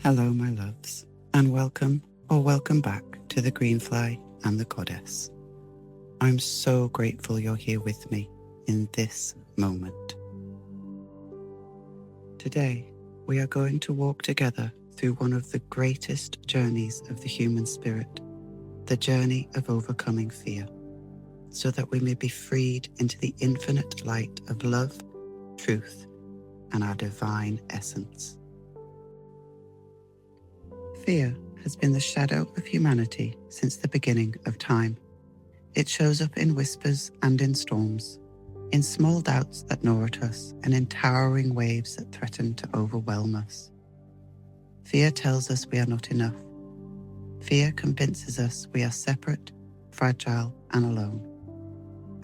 Hello, my loves, and welcome back to the Greenfly and the Goddess. I'm so grateful you're here with me in this moment. Today, we are going to walk together through one of the greatest journeys of the human spirit, the journey of overcoming fear, so that we may be freed into the infinite light of love, truth, and our divine essence. Fear has been the shadow of humanity since the beginning of time. It shows up in whispers and in storms, in small doubts that gnaw at us, and in towering waves that threaten to overwhelm us. Fear tells us we are not enough. Fear convinces us we are separate, fragile, and alone.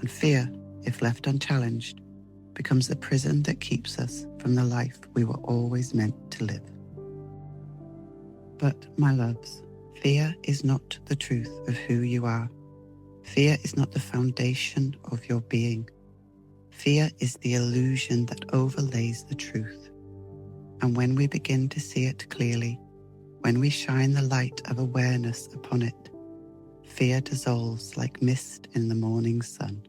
And fear, if left unchallenged, becomes the prison that keeps us from the life we were always meant to live. But, my loves, fear is not the truth of who you are. Fear is not the foundation of your being. Fear is the illusion that overlays the truth. And when we begin to see it clearly, when we shine the light of awareness upon it, fear dissolves like mist in the morning sun.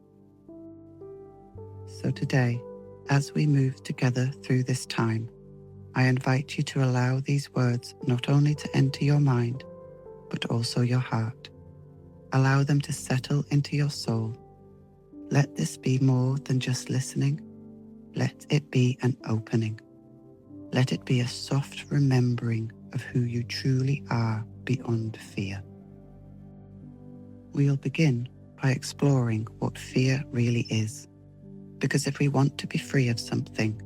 So today, as we move together through this time, I invite you to allow these words not only to enter your mind, but also your heart. Allow them to settle into your soul. Let this be more than just listening. Let it be an opening. Let it be a soft remembering of who you truly are beyond fear. We'll begin by exploring what fear really is, because if we want to be free of something,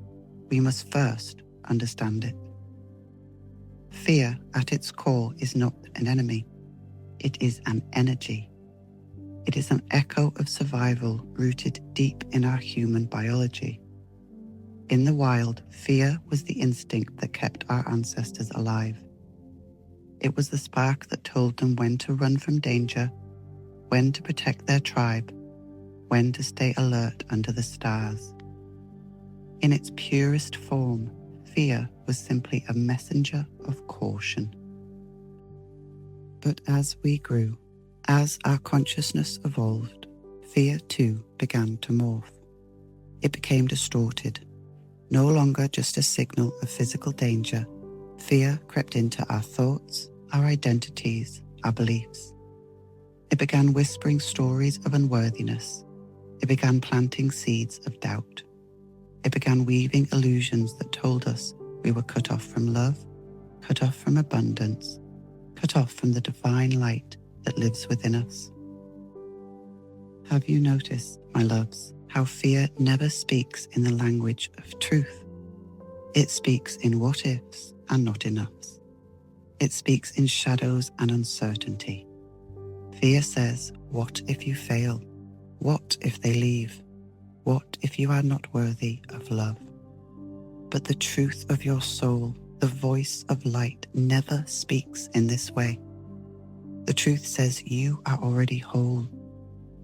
we must first understand it. Fear at its core is not an enemy. It is an energy. It is an echo of survival rooted deep in our human biology. In the wild, fear was the instinct that kept our ancestors alive. It was the spark that told them when to run from danger, when to protect their tribe, when to stay alert under the stars. In its purest form, fear was simply a messenger of caution. But as we grew, as our consciousness evolved, fear too began to morph. It became distorted. No longer just a signal of physical danger, fear crept into our thoughts, our identities, our beliefs. It began whispering stories of unworthiness. It began planting seeds of doubt. It began weaving illusions that told us we were cut off from love, cut off from abundance, cut off from the divine light that lives within us. Have you noticed, my loves, how fear never speaks in the language of truth? It speaks in what-ifs and not enoughs. It speaks in shadows and uncertainty. Fear says, what if you fail? What if they leave? What if you are not worthy of love? But the truth of your soul, the voice of light, never speaks in this way. The truth says you are already whole.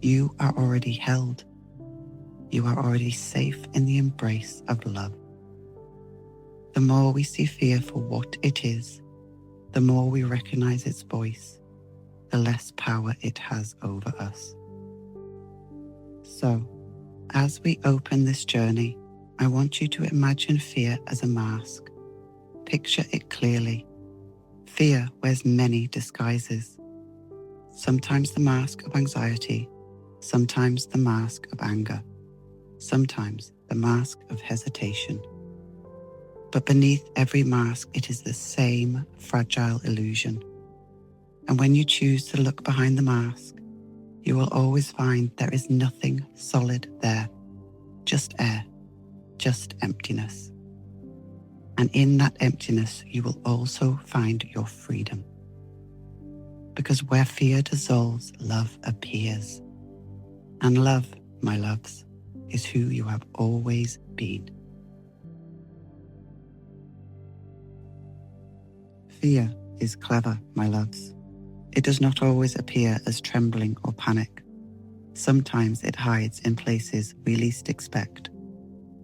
You are already held. You are already safe in the embrace of love. The more we see fear for what it is, the more we recognize its voice, the less power it has over us. So, as we open this journey, I want you to imagine fear as a mask. Picture it clearly. Fear wears many disguises. Sometimes the mask of anxiety, sometimes the mask of anger, sometimes the mask of hesitation. But beneath every mask, it is the same fragile illusion. And when you choose to look behind the mask, you will always find there is nothing solid there, just air, just emptiness. And in that emptiness, you will also find your freedom. Because where fear dissolves, love appears. And love, my loves, is who you have always been. Fear is clever, my loves. It does not always appear as trembling or panic. Sometimes it hides in places we least expect.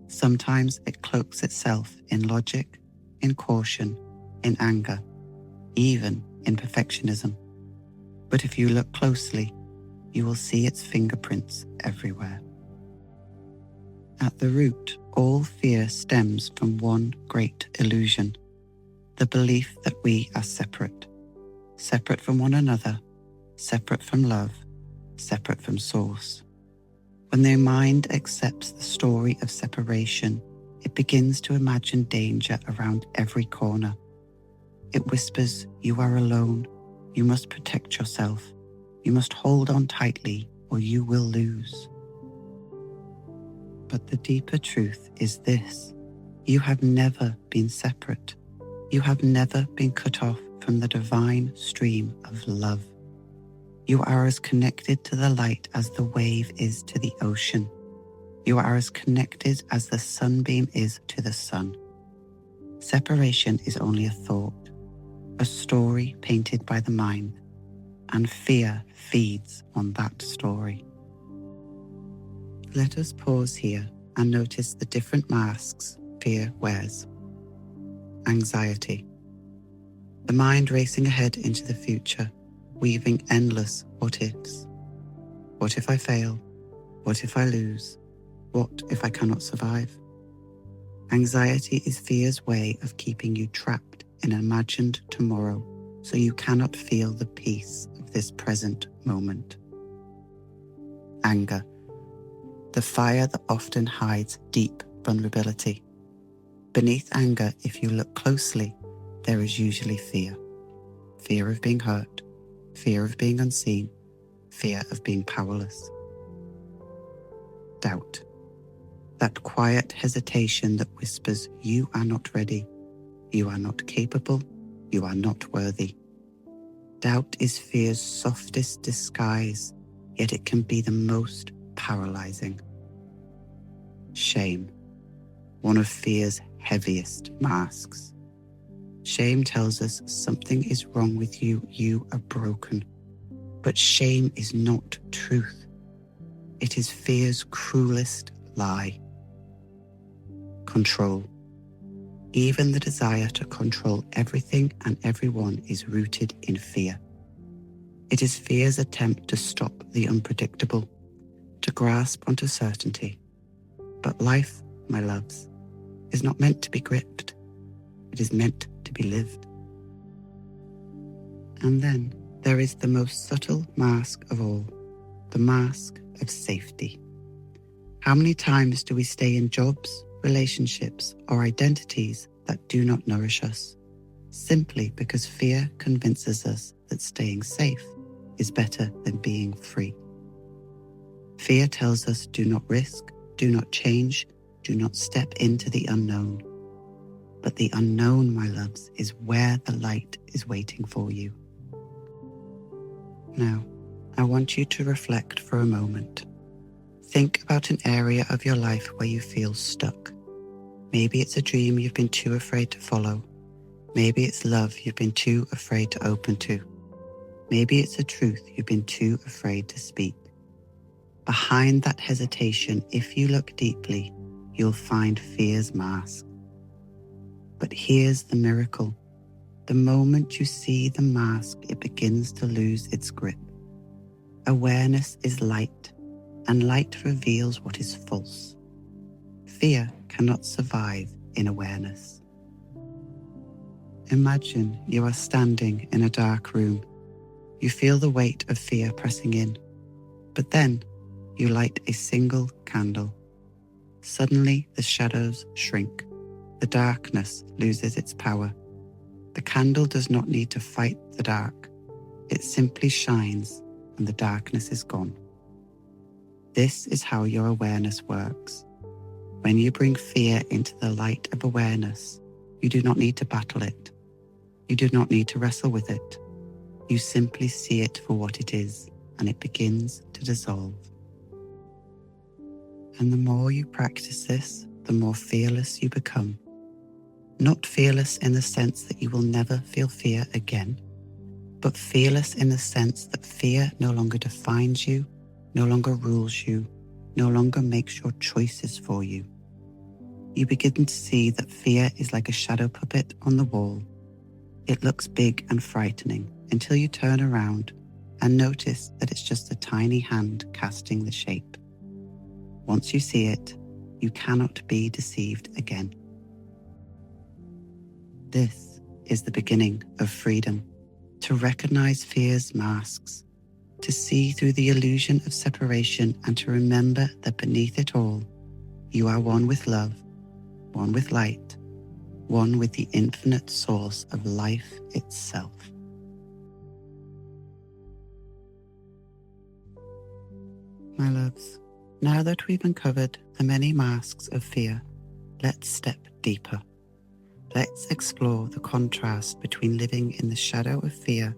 Sometimes it cloaks itself in logic, in caution, in anger, even in perfectionism. But if you look closely, you will see its fingerprints everywhere. At the root, all fear stems from one great illusion, the belief that we are separate from one another, separate from love, separate from source. When the mind accepts the story of separation, it begins to imagine danger around every corner. It whispers, "You are alone. You must protect yourself. You must hold on tightly or you will lose." But the deeper truth is this: you have never been separate. You have never been cut off from the divine stream of love. You are as connected to the light as the wave is to the ocean. You are as connected as the sunbeam is to the sun. Separation is only a thought, a story painted by the mind, and fear feeds on that story. Let us pause here and notice the different masks fear wears. Anxiety. The mind racing ahead into the future, weaving endless what-ifs. What if I fail? What if I lose? What if I cannot survive? Anxiety is fear's way of keeping you trapped in an imagined tomorrow, so you cannot feel the peace of this present moment. Anger. The fire that often hides deep vulnerability. Beneath anger, if you look closely, there is usually fear. Fear of being hurt, fear of being unseen, fear of being powerless. Doubt. That quiet hesitation that whispers, "You are not ready, you are not capable, you are not worthy." Doubt is fear's softest disguise, yet it can be the most paralyzing. Shame. One of fear's heaviest masks. Shame tells us something is wrong with you, you are broken. But shame is not truth. It is fear's cruelest lie. Control. Even the desire to control everything and everyone is rooted in fear. It is fear's attempt to stop the unpredictable, to grasp onto certainty. But life, my loves, is not meant to be gripped. It is meant to be lived. And then there is the most subtle mask of all, the mask of safety. How many times do we stay in jobs, relationships, or identities that do not nourish us, simply because fear convinces us that staying safe is better than being free? Fear tells us, do not risk, do not change, do not step into the unknown. But the unknown, my loves, is where the light is waiting for you. Now, I want you to reflect for a moment. Think about an area of your life where you feel stuck. Maybe it's a dream you've been too afraid to follow. Maybe it's love you've been too afraid to open to. Maybe it's a truth you've been too afraid to speak. Behind that hesitation, if you look deeply, you'll find fear's mask. But here's the miracle. The moment you see the mask, it begins to lose its grip. Awareness is light, and light reveals what is false. Fear cannot survive in awareness. Imagine you are standing in a dark room. You feel the weight of fear pressing in, but then you light a single candle. Suddenly the shadows shrink. The darkness loses its power. The candle does not need to fight the dark. It simply shines and the darkness is gone. This is how your awareness works. When you bring fear into the light of awareness, you do not need to battle it. You do not need to wrestle with it. You simply see it for what it is, and it begins to dissolve. And the more you practice this, the more fearless you become. Not fearless in the sense that you will never feel fear again, but fearless in the sense that fear no longer defines you, no longer rules you, no longer makes your choices for you. You begin to see that fear is like a shadow puppet on the wall. It looks big and frightening until you turn around and notice that it's just a tiny hand casting the shape. Once you see it, you cannot be deceived again. This is the beginning of freedom, to recognize fear's masks, to see through the illusion of separation, and to remember that beneath it all, you are one with love, one with light, one with the infinite source of life itself. My loves, now that we've uncovered the many masks of fear, let's step deeper. Let's explore the contrast between living in the shadow of fear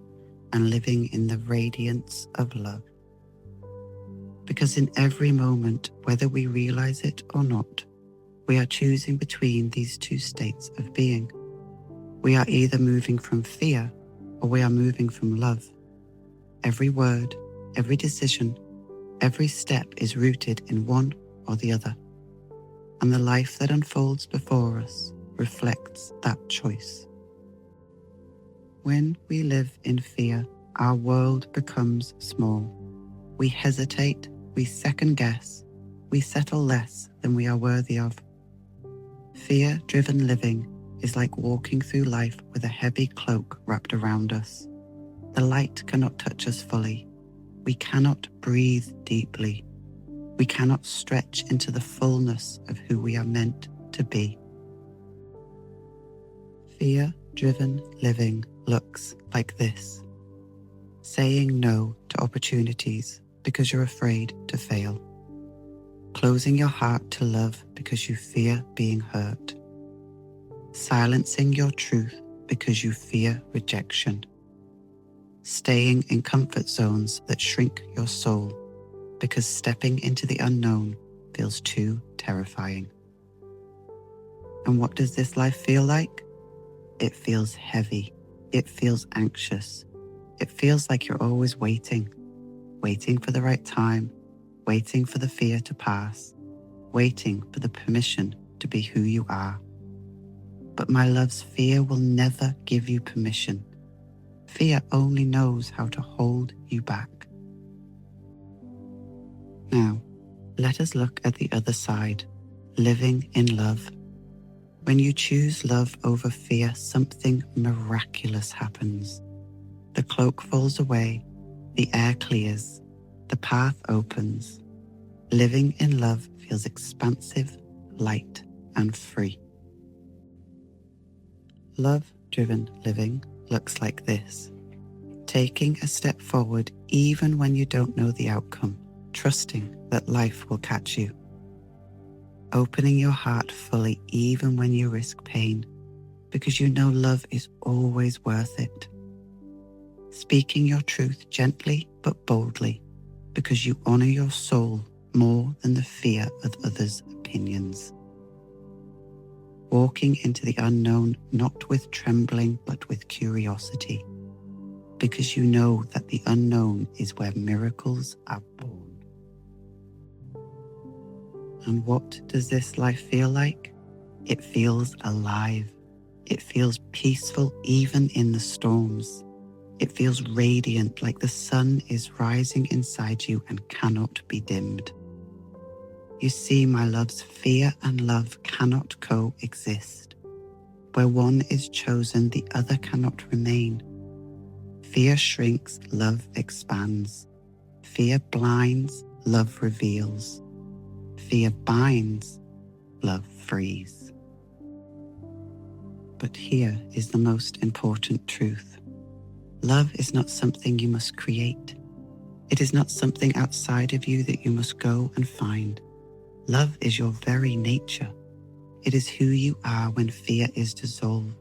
and living in the radiance of love. Because in every moment, whether we realize it or not, we are choosing between these two states of being. We are either moving from fear or we are moving from love. Every word, every decision, every step is rooted in one or the other. And the life that unfolds before us reflects that choice. When we live in fear, our world becomes small. We hesitate, we second guess, we settle less than we are worthy of. Fear-driven living is like walking through life with a heavy cloak wrapped around us. The light cannot touch us fully. We cannot breathe deeply. We cannot stretch into the fullness of who we are meant to be. Fear-driven living looks like this: saying no to opportunities because you're afraid to fail. Closing your heart to love because you fear being hurt. Silencing your truth because you fear rejection. Staying in comfort zones that shrink your soul because stepping into the unknown feels too terrifying. And what does this life feel like? It feels heavy. It feels anxious. It feels like you're always waiting for the right time, waiting for the fear to pass, waiting for the permission to be who you are. But my love's fear will never give you permission. Fear only knows how to hold you back. Now, let us look at the other side, living in love. When you choose love over fear, something miraculous happens. The cloak falls away, the air clears, the path opens. Living in love feels expansive, light, and free. Love-driven living looks like this: taking a step forward even when you don't know the outcome, trusting that life will catch you. Opening your heart fully even when you risk pain, because you know love is always worth it. Speaking your truth gently but boldly, because you honor your soul more than the fear of others' opinions. Walking into the unknown not with trembling but with curiosity, because you know that the unknown is where miracles are born. And what does this life feel like? It feels alive. It feels peaceful even in the storms. It feels radiant, like the sun is rising inside you and cannot be dimmed. You see, my loves, fear and love cannot coexist. Where one is chosen, the other cannot remain. Fear shrinks, love expands. Fear blinds, love reveals. Fear binds, love frees. But here is the most important truth. Love is not something you must create. It is not something outside of you that you must go and find. Love is your very nature. It is who you are when fear is dissolved.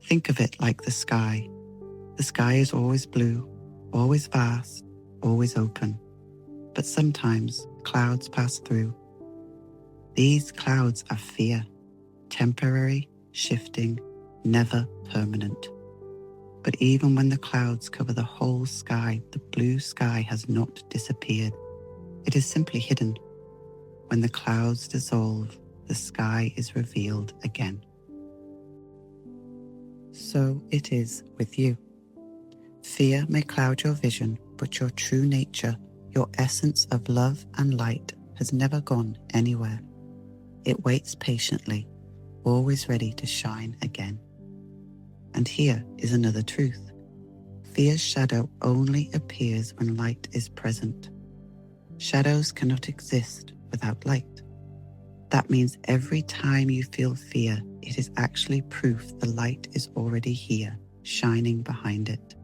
Think of it like the sky. The sky is always blue, always vast, always open. But sometimes clouds pass through. These clouds are fear, temporary, shifting, never permanent. But even when the clouds cover the whole sky, the blue sky has not disappeared. It is simply hidden. When the clouds dissolve, the sky is revealed again. So it is with you. Fear may cloud your vision, but your true nature, your essence of love and light, has never gone anywhere. It waits patiently, always ready to shine again. And here is another truth. Fear's shadow only appears when light is present. Shadows cannot exist without light. That means every time you feel fear, it is actually proof the light is already here, shining behind it.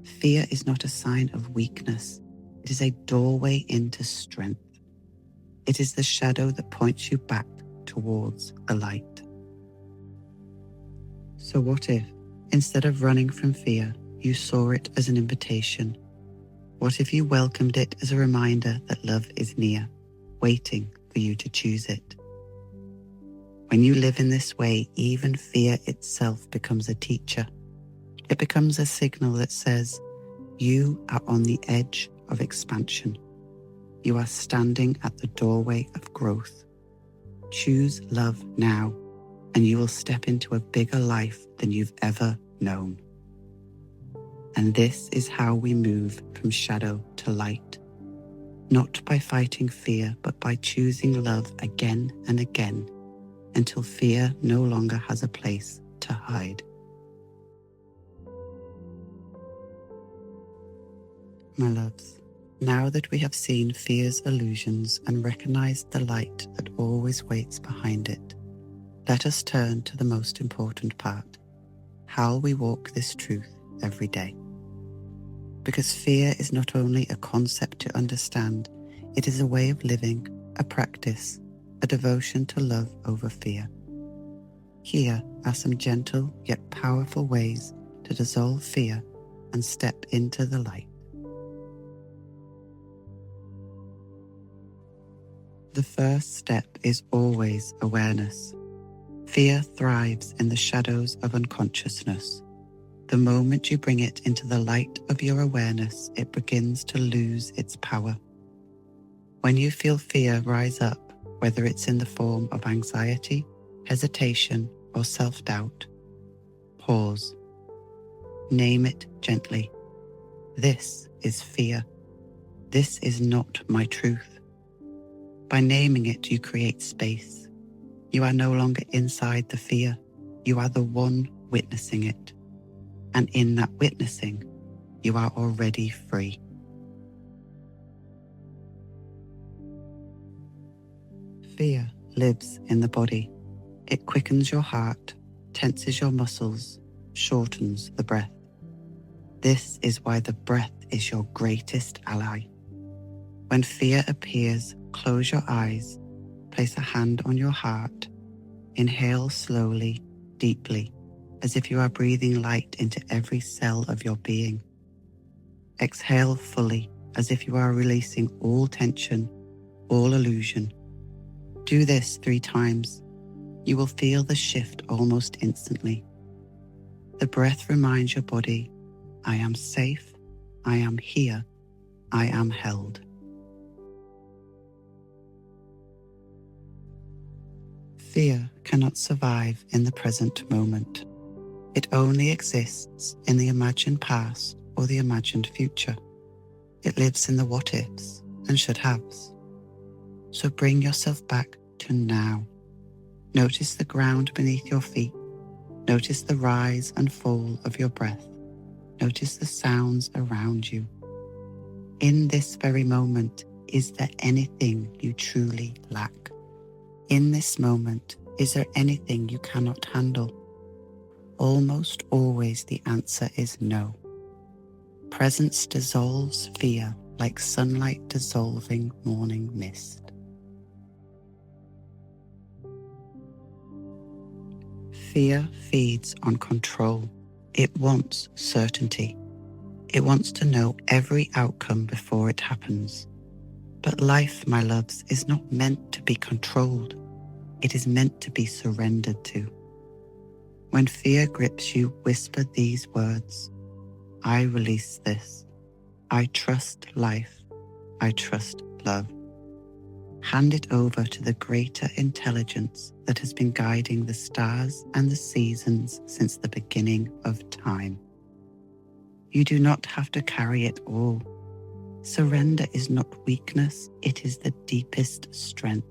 Fear is not a sign of weakness. It is a doorway into strength. It is the shadow that points you back towards the light. So what if, instead of running from fear, you saw it as an invitation? What if you welcomed it as a reminder that love is near, waiting for you to choose it? When you live in this way, even fear itself becomes a teacher. It becomes a signal that says, you are on the edge of expansion. You are standing at the doorway of growth. Choose love now, and you will step into a bigger life than you've ever known. And this is how we move from shadow to light. Not by fighting fear, but by choosing love again and again, until fear no longer has a place to hide. My loves, now that we have seen fear's illusions and recognized the light that always waits behind it, let us turn to the most important part, how we walk this truth every day. Because fear is not only a concept to understand, it is a way of living, a practice, a devotion to love over fear. Here are some gentle yet powerful ways to dissolve fear and step into the light. The first step is always awareness. Fear thrives in the shadows of unconsciousness. The moment you bring it into the light of your awareness, it begins to lose its power. When you feel fear rise up, whether it's in the form of anxiety, hesitation, or self-doubt, pause. Name it gently. This is fear. This is not my truth. By naming it, you create space. You are no longer inside the fear. You are the one witnessing it. And in that witnessing, you are already free. Fear lives in the body. It quickens your heart, tenses your muscles, shortens the breath. This is why the breath is your greatest ally. When fear appears, close your eyes, place a hand on your heart, inhale slowly, deeply, as if you are breathing light into every cell of your being. Exhale fully, as if you are releasing all tension, all illusion. Do this 3 times. You will feel the shift almost instantly. The breath reminds your body, I am safe, I am here, I am held. Fear cannot survive in the present moment. It only exists in the imagined past or the imagined future. It lives in the what-ifs and should-haves. So bring yourself back to now. Notice the ground beneath your feet. Notice the rise and fall of your breath. Notice the sounds around you. In this very moment, is there anything you truly lack? In this moment, is there anything you cannot handle? Almost always the answer is no. Presence dissolves fear like sunlight dissolving morning mist. Fear feeds on control. It wants certainty. It wants to know every outcome before it happens. But life, my loves, is not meant to be controlled. It is meant to be surrendered to. When fear grips you, whisper these words. I release this. I trust life. I trust love. Hand it over to the greater intelligence that has been guiding the stars and the seasons since the beginning of time. You do not have to carry it all. Surrender is not weakness, it is the deepest strength,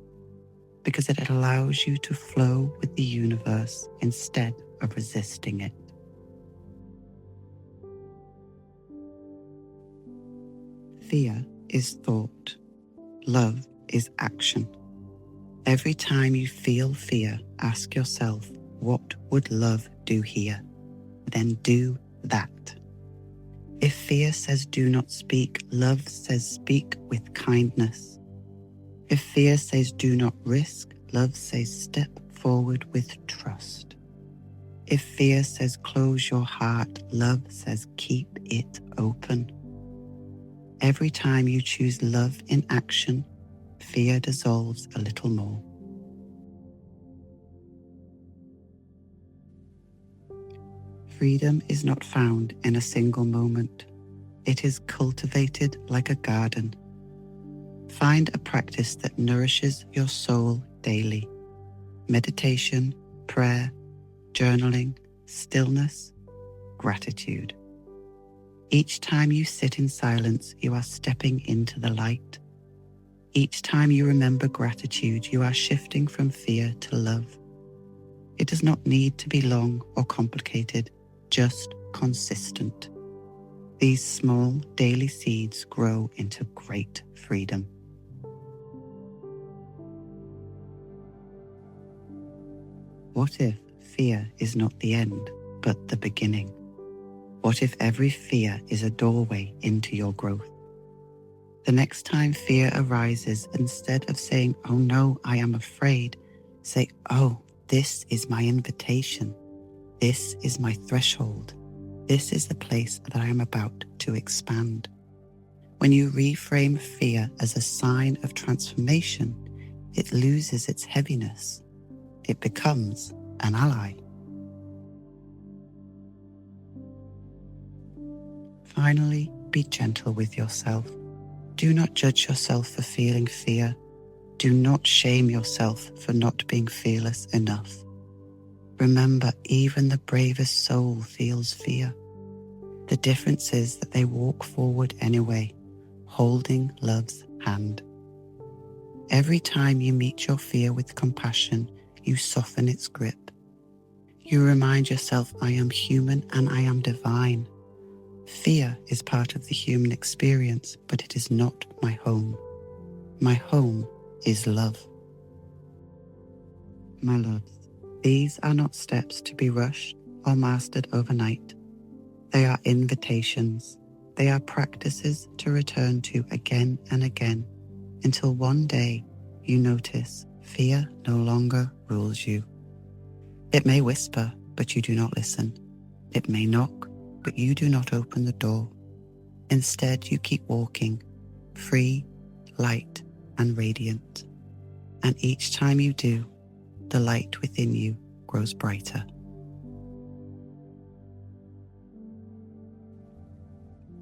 because it allows you to flow with the universe instead of resisting it. Fear is thought. Love is action. Every time you feel fear, ask yourself, what would love do here? Then do that. If fear says do not speak, love says speak with kindness. If fear says do not risk, love says step forward with trust. If fear says close your heart, love says keep it open. Every time you choose love in action, fear dissolves a little more. Freedom is not found in a single moment. It is cultivated like a garden. Find a practice that nourishes your soul daily. Meditation, prayer, journaling, stillness, gratitude. Each time you sit in silence, you are stepping into the light. Each time you remember gratitude, you are shifting from fear to love. It does not need to be long or complicated, just consistent. These small daily seeds grow into great freedom. What if fear is not the end, but the beginning? What if every fear is a doorway into your growth? The next time fear arises, instead of saying, oh no, I am afraid, say, oh, this is my invitation. This is my threshold. This is the place that I am about to expand. When you reframe fear as a sign of transformation, it loses its heaviness. It becomes an ally. Finally, be gentle with yourself. Do not judge yourself for feeling fear. Do not shame yourself for not being fearless enough. Remember, even the bravest soul feels fear. The difference is that they walk forward anyway, holding love's hand. Every time you meet your fear with compassion, you soften its grip. You remind yourself, I am human and I am divine. Fear is part of the human experience, but it is not my home. My home is love. My loves, these are not steps to be rushed or mastered overnight. They are invitations. They are practices to return to again and again until one day you notice fear no longer rules you. It may whisper, but you do not listen. It may knock, but you do not open the door. Instead, you keep walking, free, light, and radiant. And each time you do, the light within you grows brighter.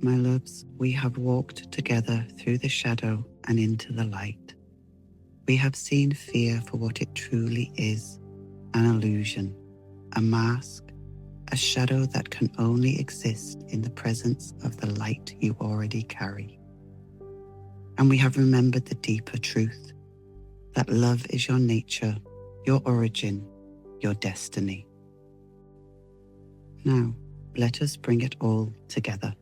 My loves, we have walked together through the shadow and into the light. We have seen fear for what it truly is, an illusion, a mask, a shadow that can only exist in the presence of the light you already carry. And we have remembered the deeper truth, that love is your nature, your origin, your destiny. Now, let us bring it all together.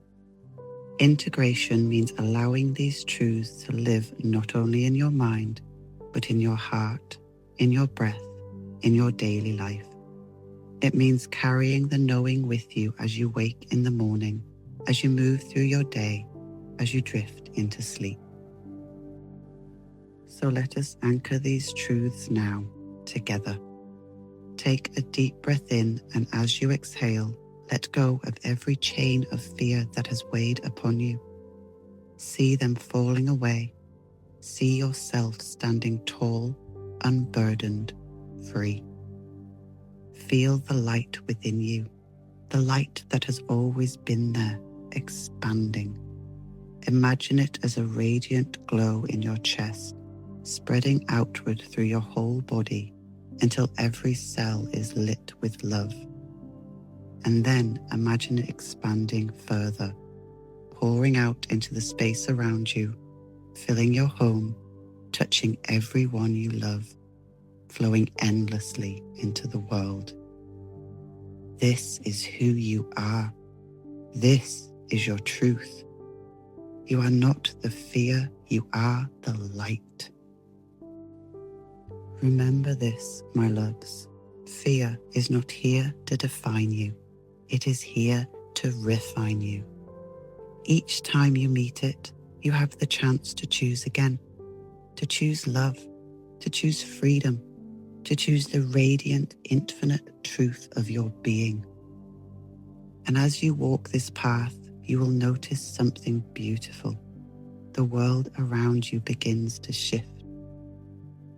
Integration means allowing these truths to live not only in your mind, but in your heart, in your breath, in your daily life. It means carrying the knowing with you as you wake in the morning, as you move through your day, as you drift into sleep. So let us anchor these truths now together. Take a deep breath in, and as you exhale, let go of every chain of fear that has weighed upon you. See them falling away. See yourself standing tall, unburdened, free. Feel the light within you, the light that has always been there, expanding. Imagine it as a radiant glow in your chest, spreading outward through your whole body until every cell is lit with love. And then imagine it expanding further, pouring out into the space around you, filling your home, touching everyone you love, flowing endlessly into the world. This is who you are. This is your truth. You are not the fear, you are the light. Remember this, my loves. Fear is not here to define you. It is here to refine you. Each time you meet it, you have the chance to choose again, to choose love, to choose freedom, to choose the radiant, infinite truth of your being. And as you walk this path, you will notice something beautiful. The world around you begins to shift.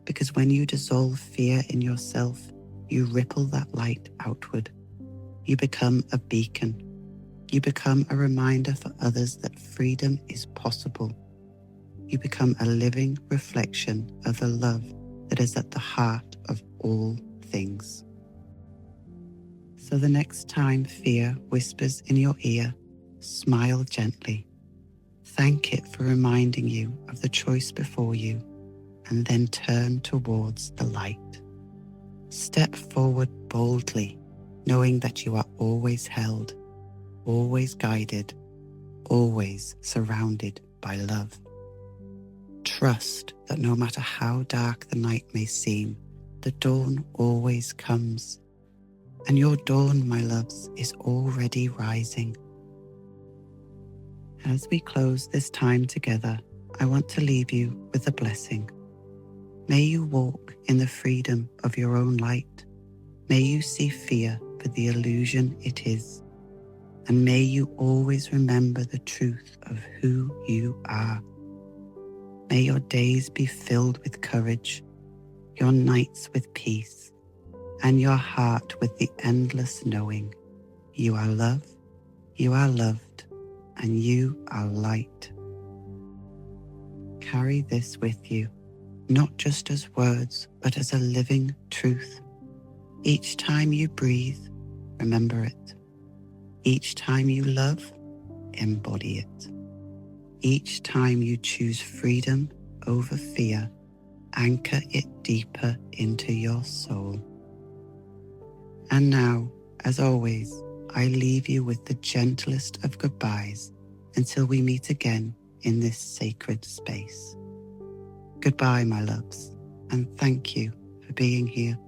Because when you dissolve fear in yourself, you ripple that light outward. You become a beacon. You become a reminder for others that freedom is possible. You become a living reflection of the love that is at the heart of all things. So the next time fear whispers in your ear, smile gently. Thank it for reminding you of the choice before you, and then turn towards the light. Step forward boldly, knowing that you are always held, always guided, always surrounded by love. Trust that no matter how dark the night may seem, the dawn always comes. And your dawn, my loves, is already rising. As we close this time together, I want to leave you with a blessing. May you walk in the freedom of your own light. May you see fear for the illusion it is. And may you always remember the truth of who you are. May your days be filled with courage, your nights with peace, and your heart with the endless knowing you are love, you are loved, and you are light. Carry this with you, not just as words, but as a living truth. Each time you breathe, remember it. Each time you love, embody it. Each time you choose freedom over fear, anchor it deeper into your soul. And now, as always, I leave you with the gentlest of goodbyes until we meet again in this sacred space. Goodbye, my loves, and thank you for being here.